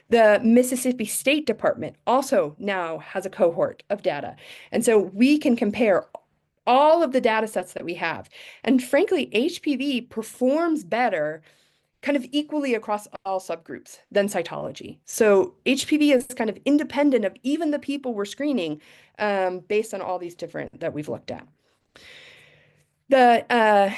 The Mississippi State Department also now has a cohort of data. And so we can compare all of the data sets that we have. And frankly, HPV performs better kind of equally across all subgroups than cytology. So HPV is kind of independent of even the people we're screening based on all these different that we've looked at. The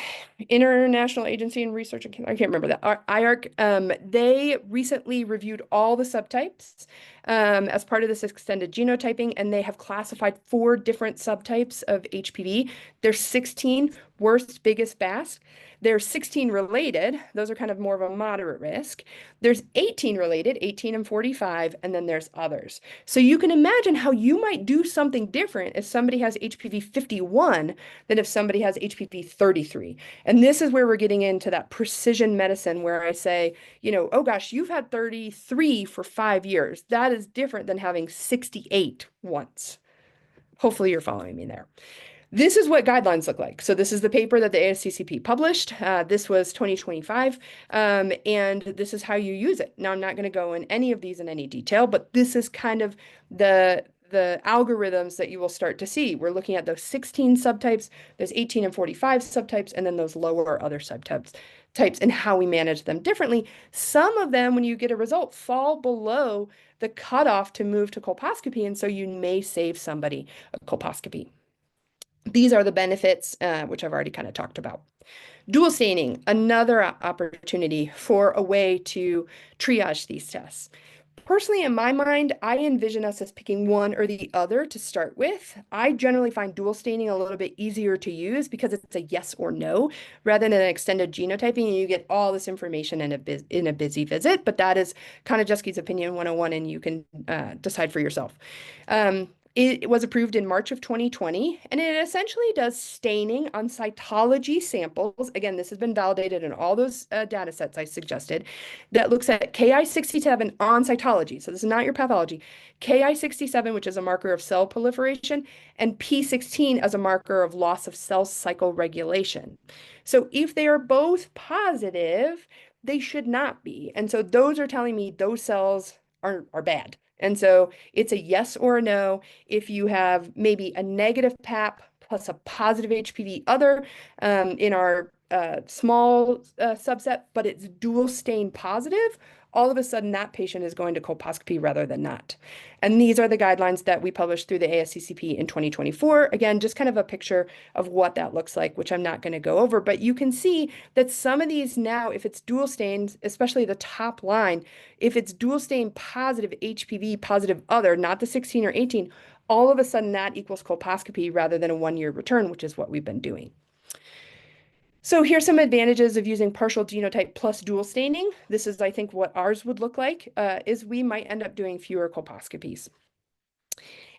International Agency in Research, I can't remember that, IARC, they recently reviewed all the subtypes as part of this extended genotyping, and they have classified 4 different subtypes of HPV. There's 16, worst, biggest, best. There's 16 related. Those are kind of more of a moderate risk. There's 18 related, 18 and 45, and then there's others. So you can imagine how you might do something different if somebody has HPV 51 than if somebody has HPV 33. And this is where we're getting into that precision medicine where I say, you know, oh gosh, you've had 33 for 5 years. That is different than having 68 once. Hopefully you're following me there. This is what guidelines look like. So this is the paper that the ASCCP published. This was 2025, and this is how you use it. Now, I'm not going to go in any of these in any detail, but this is kind of the algorithms that you will start to see. We're looking at those 16 subtypes, those 18 and 45 subtypes, and then those lower other subtypes and how we manage them differently. Some of them, when you get a result, fall below the cutoff to move to colposcopy, and so you may save somebody a colposcopy. These are the benefits, which I've already kind of talked about. Dual staining, another opportunity for a way to triage these tests. Personally, in my mind, I envision us as picking one or the other to start with. I generally find dual staining a little bit easier to use because it's a yes or no rather than an extended genotyping, and you get all this information in a busy visit. But that is Conageski's opinion 101, and you can decide for yourself. It was approved in March of 2020, and it essentially does staining on cytology samples. Again, this has been validated in all those data sets I suggested that looks at Ki67 on cytology. So this is not your pathology. Ki67, which is a marker of cell proliferation, and P16 as a marker of loss of cell cycle regulation. So if they are both positive, they should not be. And so those are telling me those cells are bad. And so it's a yes or a no. If you have maybe a negative PAP plus a positive HPV other in our small subset, but it's dual stain positive, all of a sudden that patient is going to colposcopy rather than not. And these are the guidelines that we published through the ASCCP in 2024. Again, just kind of a picture of what that looks like, which I'm not going to go over, but you can see that some of these now, if it's dual stains, especially the top line, if it's dual stain positive HPV positive other, not the 16 or 18, all of a sudden that equals colposcopy rather than a 1-year return, which is what we've been doing. So here's some advantages of using partial genotype plus dual staining. This is, I think, what ours would look like, is we might end up doing fewer colposcopies.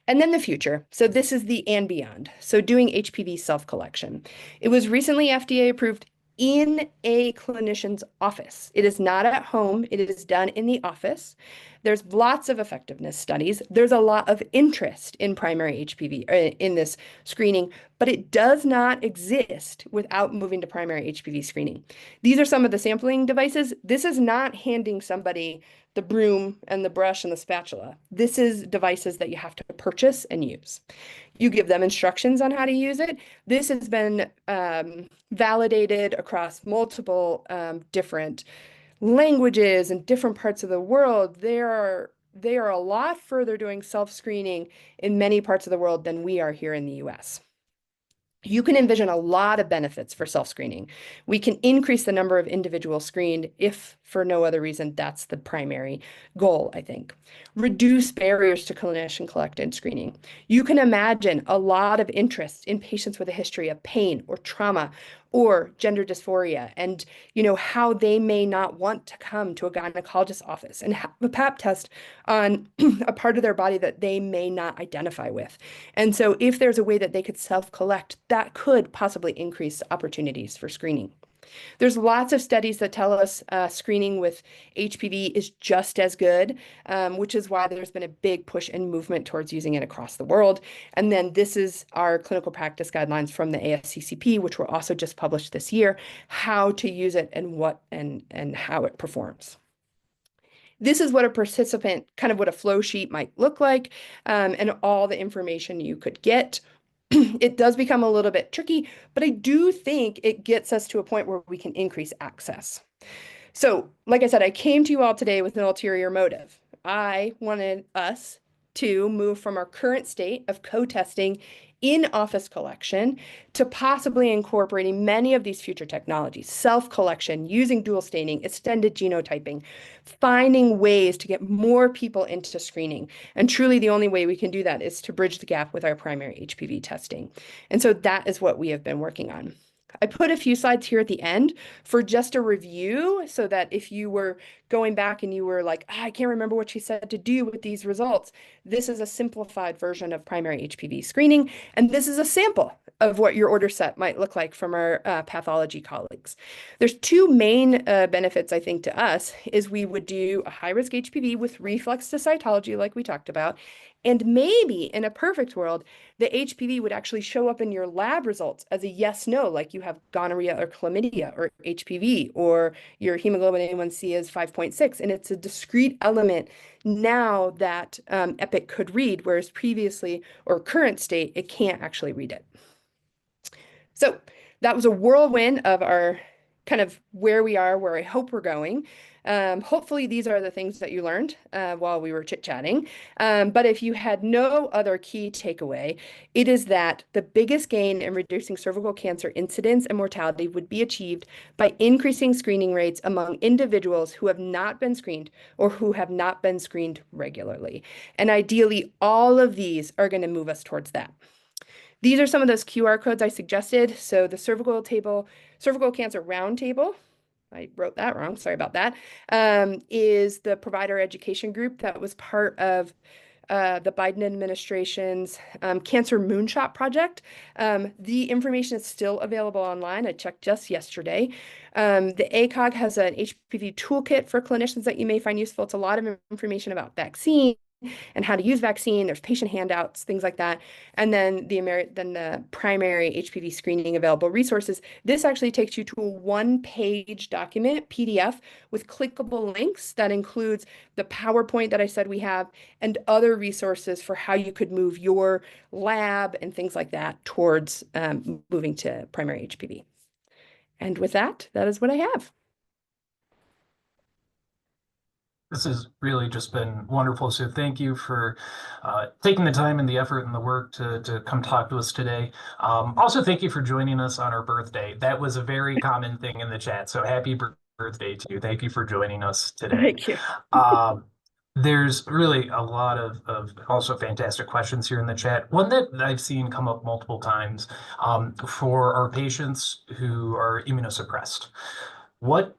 And then the future. So this is the and beyond. So doing HPV self-collection. It was recently FDA approved in a clinician's office. It is not at home. It is done in the office. There's lots of effectiveness studies. There's a lot of interest in primary HPV in this screening, but it does not exist without moving to primary HPV screening. These are some of the sampling devices. This is not handing somebody the broom and the brush and the spatula. This is devices that you have to purchase and use. You give them instructions on how to use it. This has been validated across multiple different languages and different parts of the world. They are a lot further doing self-screening in many parts of the world than we are here in the US. You can envision a lot of benefits for self-screening. We can increase the number of individuals screened if, for no other reason, that's the primary goal, I think. Reduce barriers to clinician-collected screening. You can imagine a lot of interest in patients with a history of pain or trauma or gender dysphoria, and how they may not want to come to a gynecologist's office and have a pap test on a part of their body that they may not identify with. And so if there's a way that they could self-collect, that could possibly increase opportunities for screening. There's lots of studies that tell us screening with HPV is just as good, which is why there's been a big push and movement towards using it across the world. And then this is our clinical practice guidelines from the ASCCP, which were also just published this year, how to use it and what and how it performs. This is what a participant, kind of what a flow sheet might look like, and all the information you could get. It does become a little bit tricky, but I do think it gets us to a point where we can increase access. So, like I said, I came to you all today with an ulterior motive. I wanted us to move from our current state of co-testing in-office collection to possibly incorporating many of these future technologies, self-collection, using dual staining, extended genotyping, finding ways to get more people into screening. And truly the only way we can do that is to bridge the gap with our primary HPV testing. And so that is what we have been working on. I put a few slides here at the end for just a review so that if you were going back and you were like, I can't remember what she said to do with these results, this is a simplified version of primary HPV screening. And this is a sample of what your order set might look like from our pathology colleagues. There's two main benefits, I think, to us is we would do a high-risk HPV with reflex to cytology like we talked about. And maybe in a perfect world, the HPV would actually show up in your lab results as a yes, no, like you have gonorrhea or chlamydia or HPV, or your hemoglobin A1C is 5.6. And it's a discrete element now that EPIC could read, whereas previously or current state, it can't actually read it. So that was a whirlwind of our kind of where we are, where I hope we're going. Hopefully these are the things that you learned while we were chit-chatting. But if you had no other key takeaway, it is that the biggest gain in reducing cervical cancer incidence and mortality would be achieved by increasing screening rates among individuals who have not been screened or who have not been screened regularly. And ideally, all of these are going to move us towards that. These are some of those QR codes I suggested. So the cervical cancer roundtable, I wrote that wrong, sorry about that, is the provider education group that was part of the Biden administration's Cancer Moonshot project. The information is still available online. I checked just yesterday. The ACOG has an HPV toolkit for clinicians that you may find useful. It's a lot of information about vaccine and how to use vaccine. There's patient handouts, things like that. And then the primary HPV screening available resources. This actually takes you to a one-page document, PDF, with clickable links that includes the PowerPoint that I said we have and other resources for how you could move your lab and things like that towards moving to primary HPV. And with that, that is what I have. This has really just been wonderful. So thank you for taking the time and the effort and the work to come talk to us today. Also, thank you for joining us on our birthday. That was a very common thing in the chat. So happy birthday to you. Thank you for joining us today. Thank you. There's really a lot of also fantastic questions here in the chat. One that I've seen come up multiple times for our patients who are immunosuppressed. What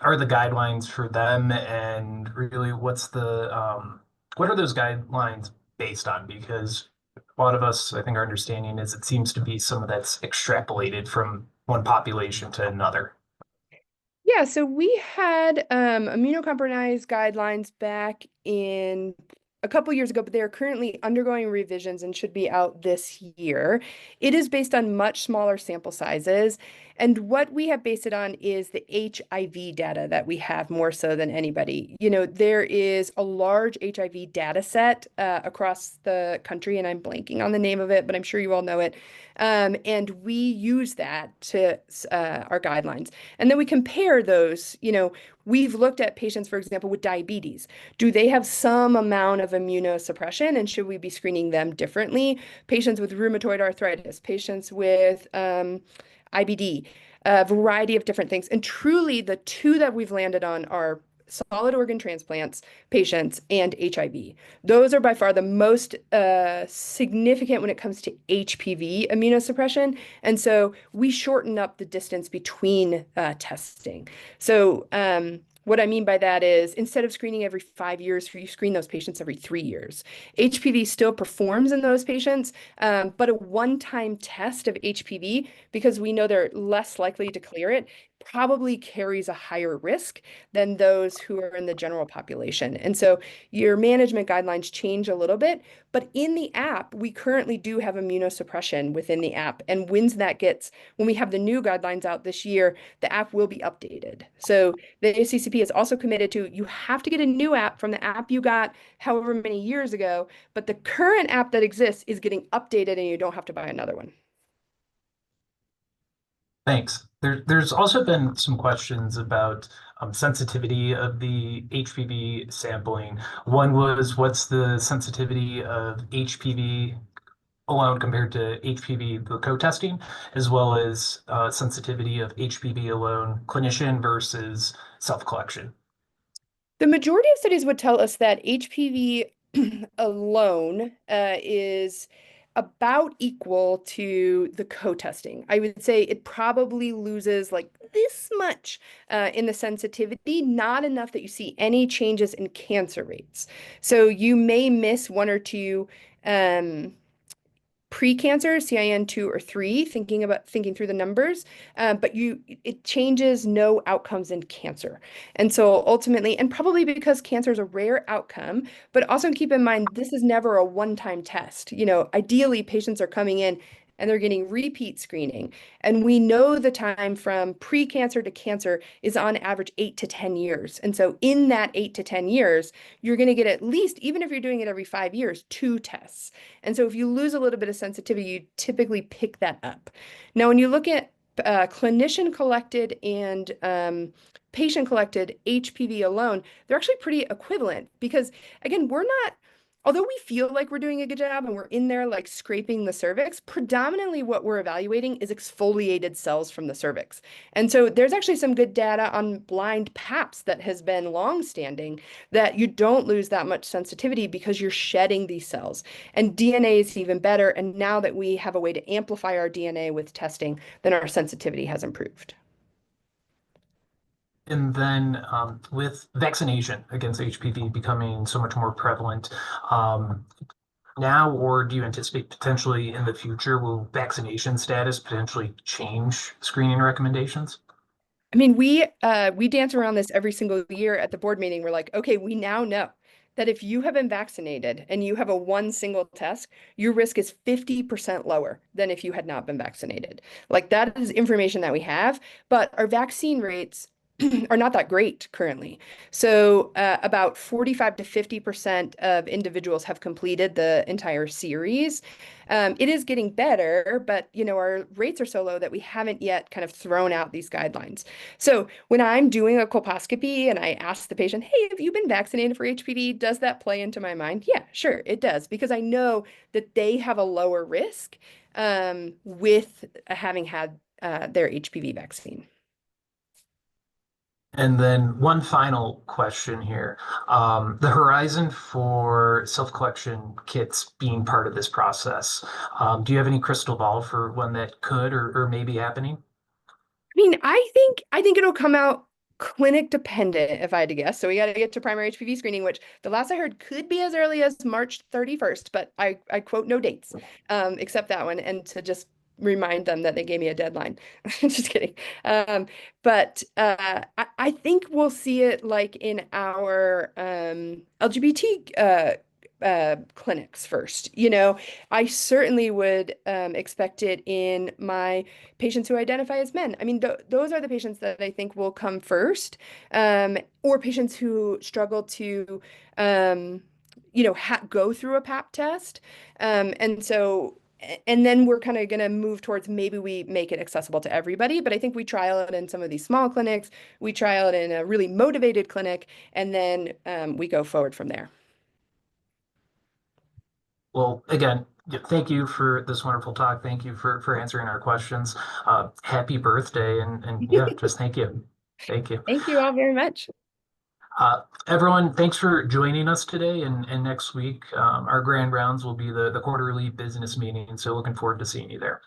are the guidelines for them, and really what are those guidelines based on? Because a lot of us, I think, our understanding is it seems to be some of that's extrapolated from one population to another. Yeah, so we had immunocompromised guidelines back in a couple years ago, but they are currently undergoing revisions and should be out this year. It is based on much smaller sample sizes. And what we have based it on is the HIV data that we have more so than anybody. There is a large HIV data set across the country, and I'm blanking on the name of it, but I'm sure you all know it. And we use that to our guidelines. And then we compare those. We've looked at patients, for example, with diabetes. Do they have some amount of immunosuppression, and should we be screening them differently? Patients with rheumatoid arthritis, patients with IBD, a variety of different things. And truly, the two that we've landed on are solid organ transplants patients and HIV. Those are by far the most significant when it comes to HPV immunosuppression. And so we shorten up the distance between testing. So what I mean by that is instead of screening every 5 years, you screen those patients every 3 years. HPV still performs in those patients, but a one-time test of HPV, because we know they're less likely to clear it, probably carries a higher risk than those who are in the general population. And so your management guidelines change a little bit, but in the app, we currently do have immunosuppression within the app. And when we have the new guidelines out this year, the app will be updated. So the ACCP is also committed to, you have to get a new app from the app you got however many years ago, but the current app that exists is getting updated and you don't have to buy another one. Thanks. There's also been some questions about sensitivity of the HPV sampling. One was, what's the sensitivity of HPV alone compared to HPV the co-testing, as well as sensitivity of HPV alone clinician versus self-collection? The majority of studies would tell us that HPV alone is about equal to the co-testing. I would say it probably loses like this much in the sensitivity, not enough that you see any changes in cancer rates. So you may miss one or two pre-cancer, CIN 2 or 3, thinking through the numbers, but it changes no outcomes in cancer. And so ultimately, and probably because cancer is a rare outcome, but also keep in mind, this is never a one-time test. Ideally, patients are coming in and they're getting repeat screening. And we know the time from pre-cancer to cancer is on average 8 to 10 years. And so in that 8 to 10 years, you're going to get at least, even if you're doing it every 5 years, 2 tests. And so if you lose a little bit of sensitivity, you typically pick that up. Now, when you look at clinician collected and patient collected HPV alone, they're actually pretty equivalent because, again, although we feel like we're doing a good job and we're in there like scraping the cervix, predominantly what we're evaluating is exfoliated cells from the cervix. And so there's actually some good data on blind PAPs that has been long-standing that you don't lose that much sensitivity because you're shedding these cells. And DNA is even better. And now that we have a way to amplify our DNA with testing, then our sensitivity has improved. And then with vaccination against HPV becoming so much more prevalent now, or do you anticipate potentially in the future, will vaccination status potentially change screening recommendations? I mean, we dance around this every single year at the board meeting. We're like, okay, we now know that if you have been vaccinated and you have a one single test, your risk is 50% lower than if you had not been vaccinated. Like that is information that we have, but our vaccine rates are not that great currently. So about 45 to 50% of individuals have completed the entire series. It is getting better, but our rates are so low that we haven't yet kind of thrown out these guidelines. So when I'm doing a colposcopy and I ask the patient, hey, have you been vaccinated for HPV? Does that play into my mind? Yeah, sure, it does, because I know that they have a lower risk with having had their HPV vaccine. And then one final question here. The horizon for self-collection kits being part of this process. Do you have any crystal ball for when that could or may be happening? I mean, I think it'll come out clinic dependent if I had to guess. So we got to get to primary HPV screening, which the last I heard could be as early as March 31st, but I quote no dates, except that one, and to just remind them that they gave me a deadline. Just kidding. But I think we'll see it like in our LGBT clinics first. I certainly would expect it in my patients who identify as men. I mean, those are the patients that I think will come first, or patients who struggle to, go through a PAP test. And then we're kind of going to move towards maybe we make it accessible to everybody. But I think we trial it in some of these small clinics. We trial it in a really motivated clinic, and then we go forward from there. Well, again, yeah, thank you for this wonderful talk. Thank you for answering our questions. Happy birthday, and yeah, just thank you. Thank you. Thank you all very much. Everyone, thanks for joining us today. And next week, our Grand Rounds will be the quarterly business meeting. So looking forward to seeing you there.